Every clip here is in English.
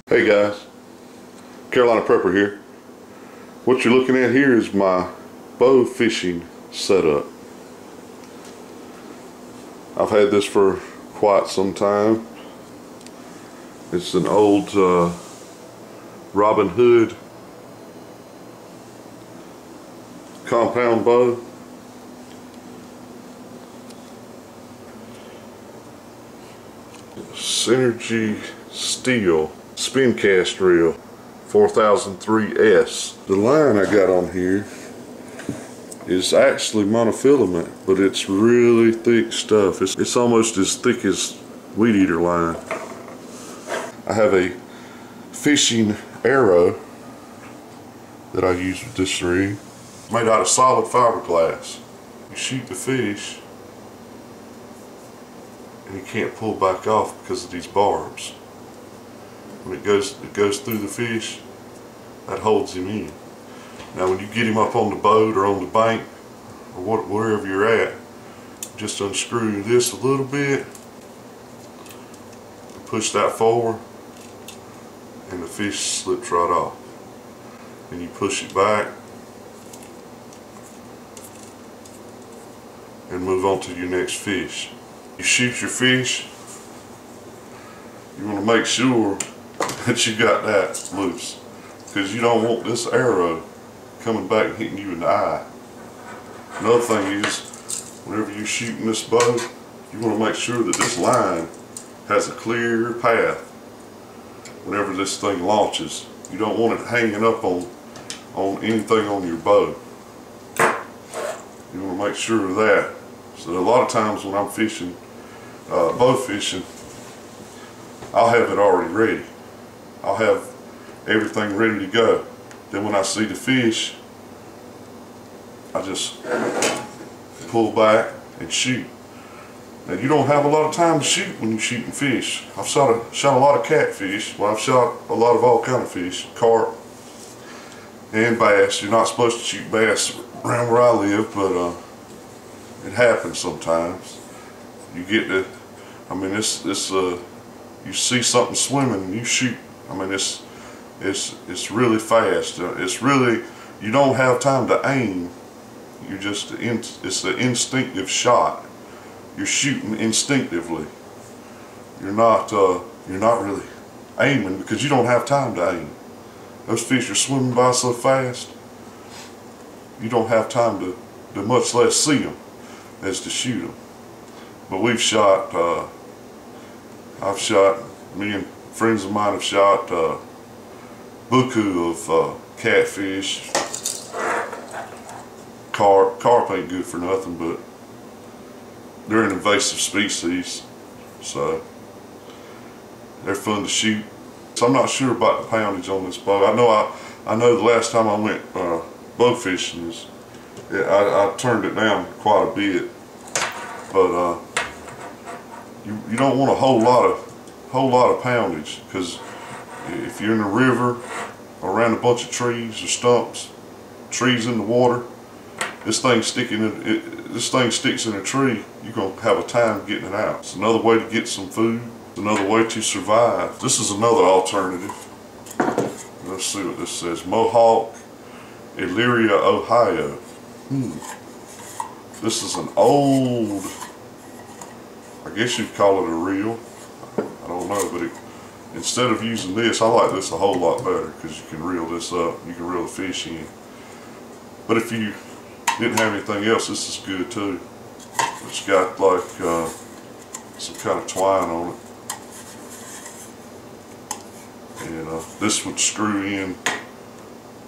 Hey guys, Carolina Prepper here. What you're looking at here is my bow fishing setup. I've had this for quite some time. It's an old Robin Hood compound bow. Synergy Steel spin cast reel 4003S. The line I got on here is actually monofilament, but it's really thick stuff. It's almost as thick as weed eater line. I have a fishing arrow that I use with this rig, made out of solid fiberglass. You shoot the fish and you can't pull back off because of these barbs. When it goes through the fish, that holds him in. Now when you get him up on the boat or on the bank or wherever you're at, just unscrew this a little bit, push that forward, and the fish slips right off. And you push it back and move on to your next fish. You shoot your fish, you want to make sure that you got that loose, because you don't want this arrow coming back and hitting you in the eye. Another thing is, whenever you're shooting this bow, you want to make sure that this line has a clear path whenever this thing launches. You don't want it hanging up on anything on your bow. You want to make sure of that. So a lot of times when I'm fishing, bow fishing, I'll have it already ready. I'll have everything ready to go. Then when I see the fish, I just pull back and shoot. Now you don't have a lot of time to shoot when you're shooting fish. I've shot a lot of catfish. Well, I've shot a lot of all kind of fish, carp and bass. You're not supposed to shoot bass around where I live, but it happens sometimes. You get the, I mean, you see something swimming and you shoot. I mean, it's really fast. It's really, you don't have time to aim. You just, it's an instinctive shot. You're shooting instinctively. You're not really aiming because you don't have time to aim. Those fish are swimming by so fast, you don't have time to much less see them as to shoot them. But we've shot, me and friends of mine have shot buku of catfish. Carp ain't good for nothing, but they're an invasive species, so they're fun to shoot. So I'm not sure about the poundage on this bow. I know the last time I went bow fishing, I turned it down quite a bit, but you don't want a whole lot of poundage, because if you're in a river around a bunch of trees or stumps, trees in the water, this thing sticks in a tree, you're going to have a time getting it out. It's another way to get some food. It's another way to survive. This is another alternative. Let's see what this says. Mohawk, Elyria, Ohio. This is an old, I guess you'd call it a reel. I don't know, but instead of using this, I like this a whole lot better because you can reel this up. You can reel the fish in. But if you didn't have anything else, this is good too. It's got like some kind of twine on it, and this would screw in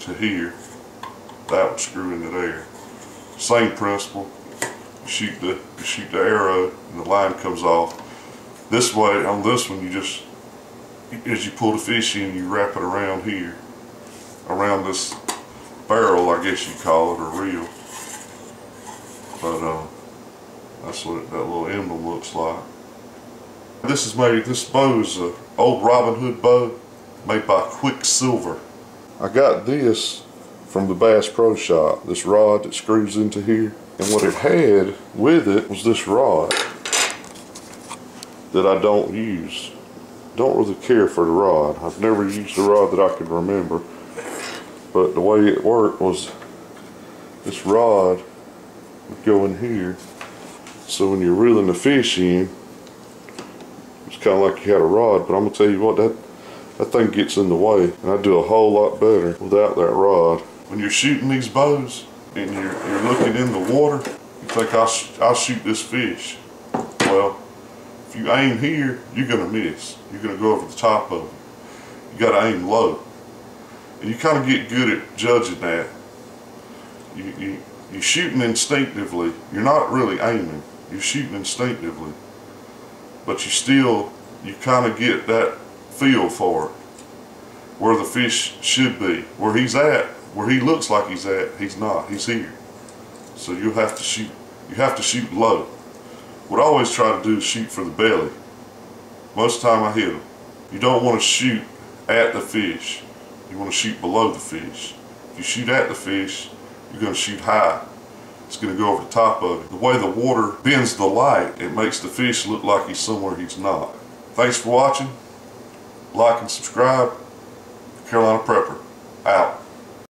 to here. That would screw into there. Same principle. You shoot the arrow, and the line comes off. This way, on this one, you just, as you pull the fish in, you wrap it around here, around this barrel, I guess you call it, or reel. But that's what that little emblem looks like. This bow is an old Robin Hood bow made by Quicksilver. I got this from the Bass Pro Shop, this rod that screws into here. And what it had with it was this rod that I don't use. don't really care for the rod. I've never used a rod that I could remember, but the way it worked was this rod would go in here, so when you're reeling the fish in, it's kind of like you had a rod. But I'm gonna tell you what, that thing gets in the way, and I do a whole lot better without that rod. When you're shooting these bows and you're looking in the water, you think I'll shoot this fish. Well, if you aim here, you're gonna miss. You're gonna go over the top of it. You gotta aim low, and you kind of get good at judging that. You're shooting instinctively. You're not really aiming. You're shooting instinctively, but you kind of get that feel for it, where the fish should be, where he's at, where he looks like he's at. He's not. He's here. So you have to shoot. You have to shoot low. What I always try to do is shoot for the belly. Most of the time I hit them. You don't want to shoot at the fish. You want to shoot below the fish. If you shoot at the fish, you're going to shoot high. It's going to go over the top of it. The way the water bends the light, it makes the fish look like he's somewhere he's not. Thanks for watching. Like and subscribe. Carolina Prepper, out.